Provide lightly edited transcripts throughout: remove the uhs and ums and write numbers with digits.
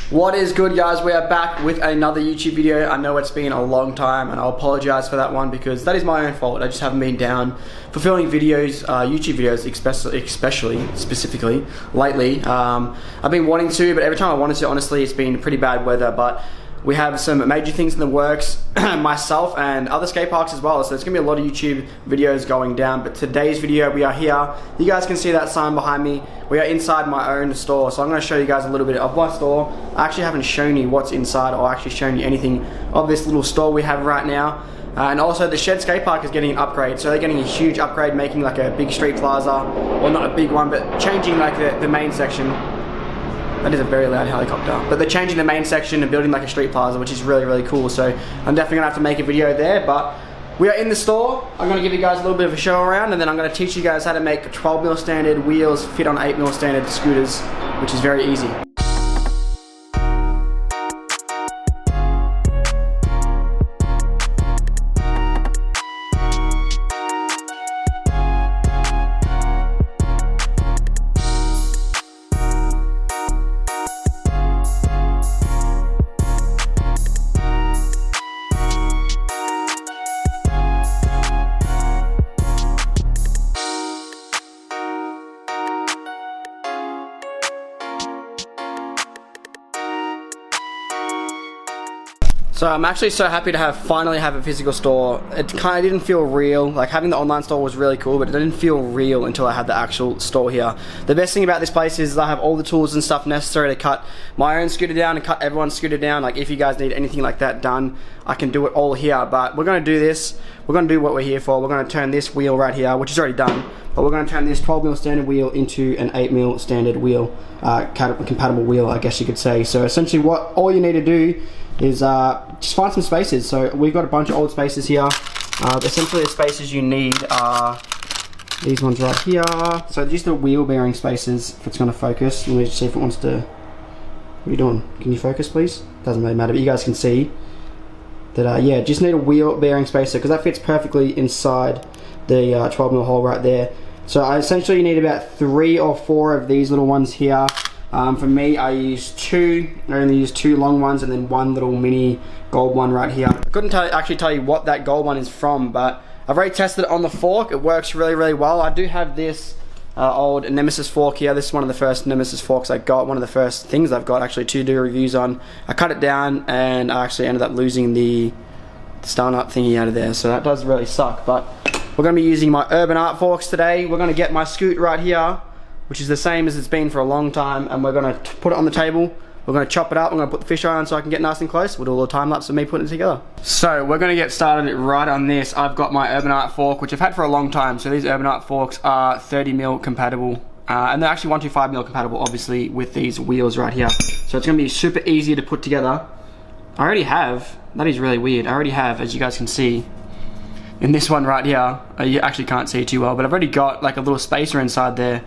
What is good, guys? We are back with another YouTube video. I know it's been a long time and I'll apologize for that one because that is my own fault. I just haven't been down for filming videos, YouTube videos specifically lately. I've been wanting to, but every time I wanted to, honestly, it's been pretty bad weather. But we have some major things in the works, myself and other skate parks as well. So there's gonna be a lot of YouTube videos going down. But today's video, we are here. You guys can see that sign behind me. We are inside my own store. So I'm gonna show you guys a little bit of my store. I actually haven't shown you what's inside or actually shown you anything of this little store we have right now. And also the Shed skate park is getting an upgrade. So they're getting a huge upgrade, making like a big street plaza. Well, not a big one, but changing like the main section. That is a very loud helicopter. But they're changing the main section and building like a street plaza, which is really, really cool. So I'm definitely gonna have to make a video there, but we are in the store. I'm gonna give you guys a little bit of a show around, and then I'm gonna teach you guys how to make 12mm standard wheels fit on 8mm standard scooters, which is very easy. So I'm actually so happy to finally have a physical store. It kind of didn't feel real. Like having the online store was really cool, but it didn't feel real until I had the actual store here. The best thing about this place is I have all the tools and stuff necessary to cut my own scooter down and cut everyone's scooter down. Like if you guys need anything like that done, I can do it all here. But we're gonna do this. We're gonna do what we're here for. We're gonna turn this wheel right here, which is already done, but we're gonna turn this 12mm standard wheel into an 8mm standard wheel, compatible wheel, I guess you could say. So essentially all you need to do is just find some spaces. So we've got a bunch of old spaces here. Essentially the spaces you need are these ones right here. So just the wheel bearing spaces, if it's going to focus. Let me just see if it wants to. What are you doing? Can you focus please? Doesn't really matter, but you guys can see that yeah, just need a wheel bearing spacer because that fits perfectly inside the 12mm hole right there. So I essentially need about 3 or 4 of these little ones here. For me, I use 2. I only use 2 long ones and then 1 little mini gold one right here. I couldn't actually tell you what that gold one is from, but I've already tested it on the fork. It works really, really well. I do have this old Nemesis fork here. This is one of the first Nemesis forks I got. One of the first things I've got actually to do reviews on. I cut it down and I actually ended up losing the star nut thingy out of there, so that does really suck. But we're going to be using my Urban Art forks today. We're going to get my scoot right here, which is the same as it's been for a long time, and we're gonna put it on the table. We're gonna chop it up. I'm gonna put the fisheye on so I can get nice and close. We'll do a little time lapse of me putting it together. So we're gonna get started right on this. I've got my Urban Art fork, which I've had for a long time. So these Urban Art forks are 30mm compatible, and they're actually 125mm compatible, obviously, with these wheels right here. So it's gonna be super easy to put together. I already have. That is really weird. I already have, as you guys can see, in this one right here. You actually can't see too well, but I've already got like a little spacer inside there,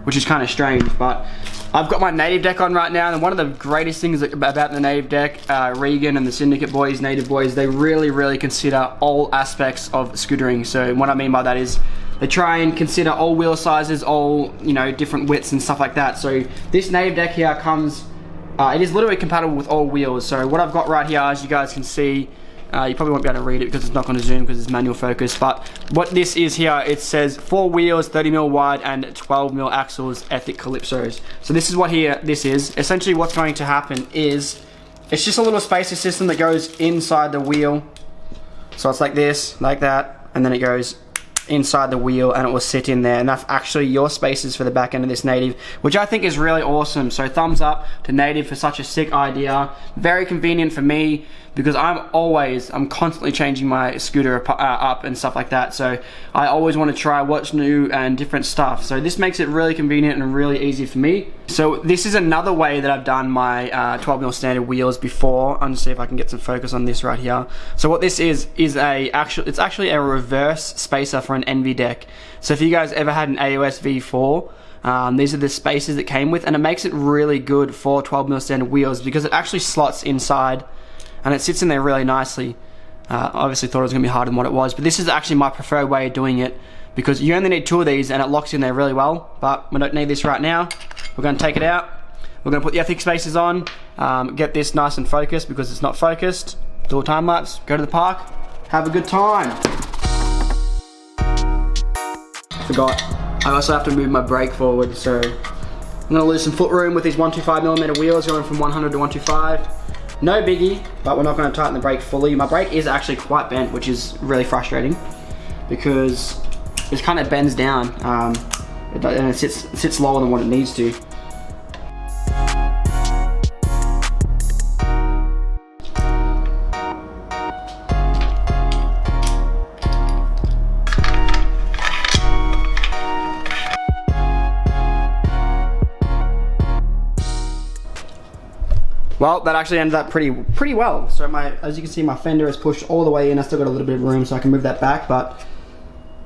which is kind of strange. But I've got my native deck on right now, and one of the greatest things about the native deck, Regan and the Syndicate boys, native boys, they really, really consider all aspects of scootering. So what I mean by that is they try and consider all wheel sizes, all, you know, different widths and stuff like that. So this native deck here comes, it is literally compatible with all wheels. So what I've got right here, as you guys can see, you probably won't be able to read it because it's not going to zoom because it's manual focus, but what this is here, it says 4 wheels, 30mm wide and 12mm axles, Ethic Calypsos. So this is what this is. Essentially what's going to happen is, it's just a little spacer system that goes inside the wheel. So it's like this, like that, and then it goes inside the wheel and it will sit in there, and that's actually your spaces for the back end of this native, which I think is really awesome. So thumbs up to native for such a sick idea. Very convenient for me because I'm constantly changing my scooter up and stuff like that, so I always want to try what's new and different stuff. So this makes it really convenient and really easy for me. So this is another way that I've done my 12mm standard wheels before. I'm gonna see if I can get some focus on this right here. So what this is it's actually a reverse spacer for an NV deck. So if you guys ever had an AOS V4, these are the spacers that came with, and it makes it really good for 12mm standard wheels because it actually slots inside and it sits in there really nicely. Obviously thought it was going to be harder than what it was, but this is actually my preferred way of doing it because you only need 2 of these and it locks in there really well, but we don't need this right now. We're going to take it out. We're going to put the ethics spacers on, get this nice and focused because it's not focused. Do a time lapse, go to the park, have a good time. Forgot, I also have to move my brake forward, so I'm going to lose some foot room with these 125mm wheels going from 100 to 125. No biggie, but we're not going to tighten the brake fully. My brake is actually quite bent, which is really frustrating because it kind of bends down and it sits lower than what it needs to. Well, that actually ended up pretty well. So as you can see, my fender is pushed all the way in. I still got a little bit of room so I can move that back, but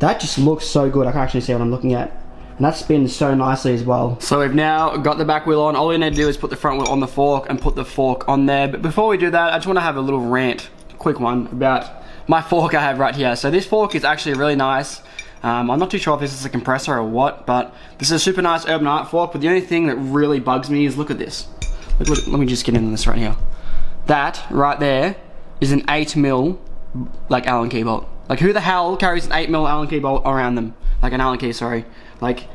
that just looks so good. I can actually see what I'm looking at. And that spins so nicely as well. So we've now got the back wheel on. All we need to do is put the front wheel on the fork and put the fork on there. But before we do that, I just want to have a little rant, quick one, about my fork I have right here. So this fork is actually really nice. I'm not too sure if this is a compressor or what, but this is a super nice Urban Art fork. But the only thing that really bugs me is, look at this. Look, let me just get into this right here. That right there is an 8mm like Allen key bolt. Like, who the hell carries an 8mm Allen key bolt around them? Like an Allen key, sorry. Like,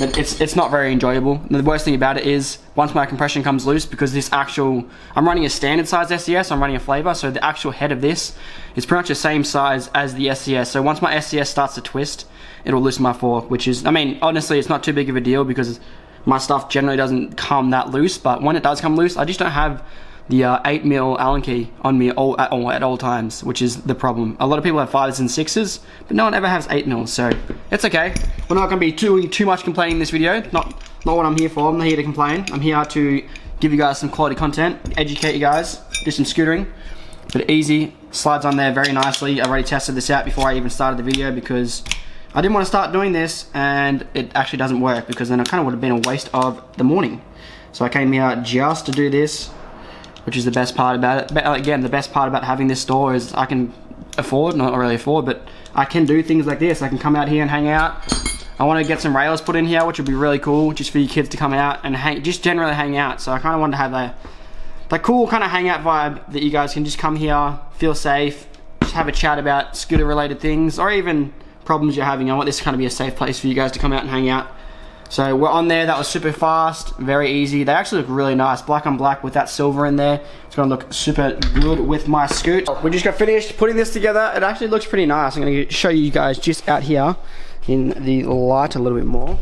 but it's not very enjoyable. And the worst thing about it is, once my compression comes loose, because this actual, I'm running a standard size SCS, I'm running a flavor, so the actual head of this is pretty much the same size as the SCS. So once my SCS starts to twist, it'll loosen my fork, which is, I mean, honestly, it's not too big of a deal because my stuff generally doesn't come that loose, but when it does come loose, I just don't have the 8mm Allen key on me at all times, which is the problem. A lot of people have 5s and 6s, but no one ever has 8mm, so it's okay. We're not going to be doing too much complaining in this video. Not what I'm here for. I'm not here to complain. I'm here to give you guys some quality content, educate you guys, do some scootering. But easy, slides on there very nicely. I already tested this out before I even started the video because I didn't want to start doing this and it actually doesn't work, because then it kind of would have been a waste of the morning. So I came here just to do this, which is the best part about it. But again, the best part about having this store is I can afford, not really afford, but I can do things like this. I can come out here and hang out. I want to get some rails put in here, which would be really cool, just for you kids to come out and just generally hang out. So I kind of wanted to have that cool kind of hangout vibe that you guys can just come here, feel safe, just have a chat about scooter related things, or even problems you're having. I want this to kind of be a safe place for you guys to come out and hang out. So we're on there. That was super fast, very easy. They actually look really nice, black on black with that silver in there. It's gonna look super good with my scoot. We just got finished putting this together. It actually looks pretty nice. I'm gonna show you guys just out here in the light a little bit more.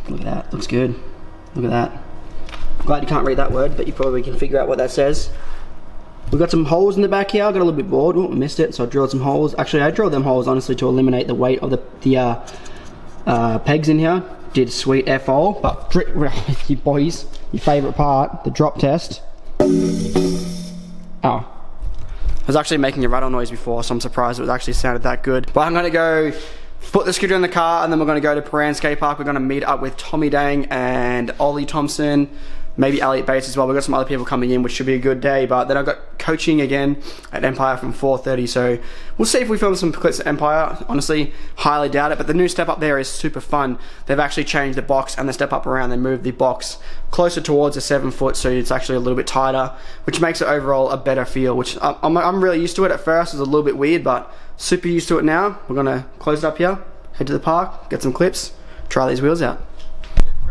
Look at that, looks good. Look at that. Glad you can't read that word, but you probably can figure out what that says. We've got some holes in the back here. I got a little bit bored. Oh, I missed it, so I drilled some holes. Actually, I drilled them holes honestly to eliminate the weight of the pegs in here. Did sweet F-hole, but you boys, your favourite part, the drop test. Oh. I was actually making a rattle noise before, so I'm surprised it actually sounded that good. But I'm gonna go put the scooter in the car, and then we're gonna go to Phraran skatepark. We're gonna meet up with Tommy Dang and Ollie Thompson, maybe Elliot Bates as well. We've got some other people coming in, which should be a good day. But then I've got coaching again at Empire from 4:30, so we'll see if we film some clips at Empire. Honestly, highly doubt it, but the new step up there is super fun. They've actually changed the box and the step up around. They moved the box closer towards a 7 foot, so it's actually a little bit tighter, which makes it overall a better feel, which I'm really used to it. At first it was a little bit weird, but super used to it now. We're gonna close it up here, head to the park, get some clips, try these wheels out.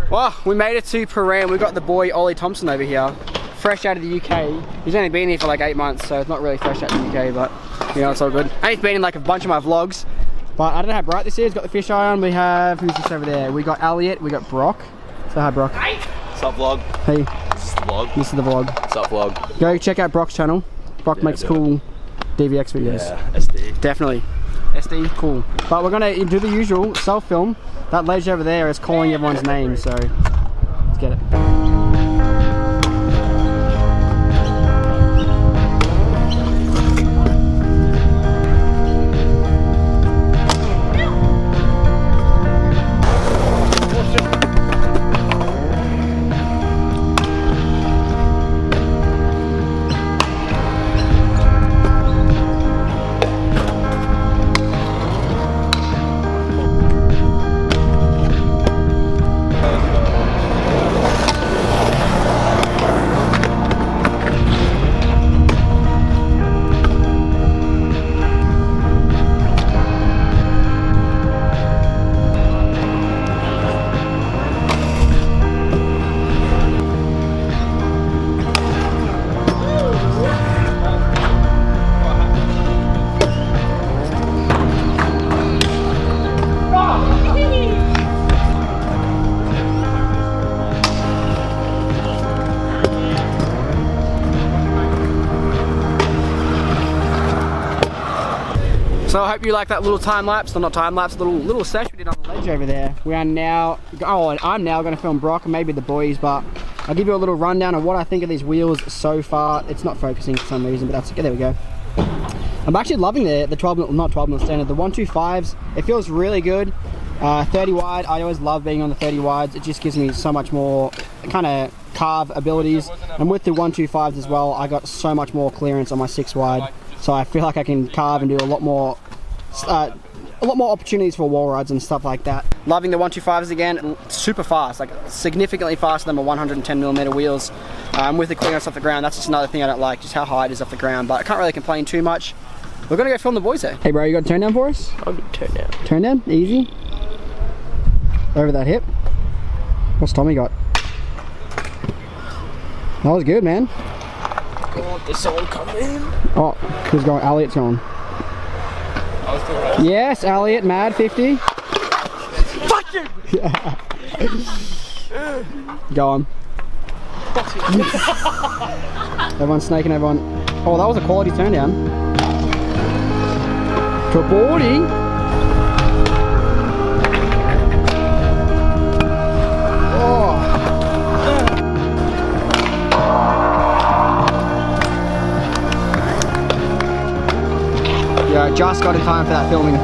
Well, we made it to Phraran. We got the boy Ollie Thompson over here, fresh out of the UK. He's only been here for like 8 months, so it's not really fresh out of the UK, but you know, it's all good. And he's been in like a bunch of my vlogs, but I don't know how bright this is. Got the fisheye on. We have, who's this over there? We got Elliot, we got Brock. Say hi, Brock. Hey. What's up, vlog? Hey. This is the vlog. This is the vlog. What's up, vlog? Go check out Brock's channel. Brock makes cool DVX videos. Yeah, SD. Definitely. SD, cool. But we're gonna do the usual self-film. That ledge over there is calling everyone's name, so let's get it. hope you like that little time lapse, or not time lapse, little sesh we did on the ledge over there. We are now, and I'm now going to film Brock and maybe the boys, but I'll give you a little rundown of what I think of these wheels so far. It's not focusing for some reason, but that's okay. There we go. I'm actually loving the 12, not 12 mil standard, the 125s. It feels really good. 30 wide, I always love being on the 30 wides. It just gives me so much more kind of carve abilities. And with the 125s as well, I got so much more clearance on my 6 wide. So I feel like I can carve and do a lot more opportunities for wall rides and stuff like that. Loving the 125s again, super fast, like significantly faster than my 110mm wheels. With the clearance off the ground, that's just another thing I don't like, just how high it is off the ground, but I can't really complain too much. We're gonna go film the boys there. Hey bro, you got a turn down for us? I'll do turn down. Turn down, easy. Over that hip. What's Tommy got? That was good, man. Oh, did someone come in? Oh, who's going? Elliot's going. Yes, Elliot, mad 50. Fuck you! Go on. Everyone's snaking everyone. Oh, that was a quality turn down. To a boardie. Oh. Yeah, just got in time for that filming.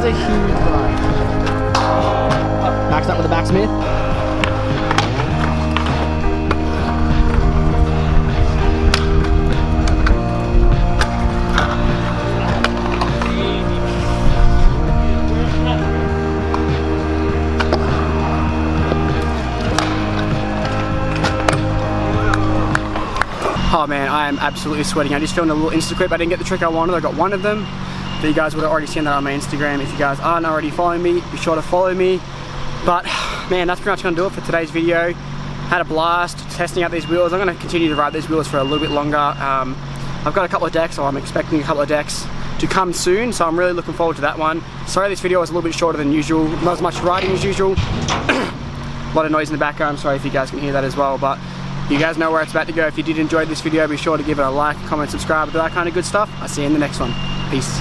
A huge ride. Maxed up with the backsmith. Oh man, I am absolutely sweating. I just filmed a little Insta clip. I didn't get the trick I wanted. I got one of them. But you guys would have already seen that on my Instagram. If you guys aren't already following me, be sure to follow me. But man, that's pretty much gonna do it for today's video. Had a blast testing out these wheels. I'm gonna continue to ride these wheels for a little bit longer. I've got a couple of decks, or I'm expecting a couple of decks to come soon, so I'm really looking forward to that one. Sorry this video was a little bit shorter than usual. Not as much riding as usual. A lot of noise in the background. Sorry if you guys can hear that as well, but you guys know where it's about to go. If you did enjoy this video, be sure to give it a like, comment, subscribe, do that kind of good stuff. I'll see you in the next one. Peace.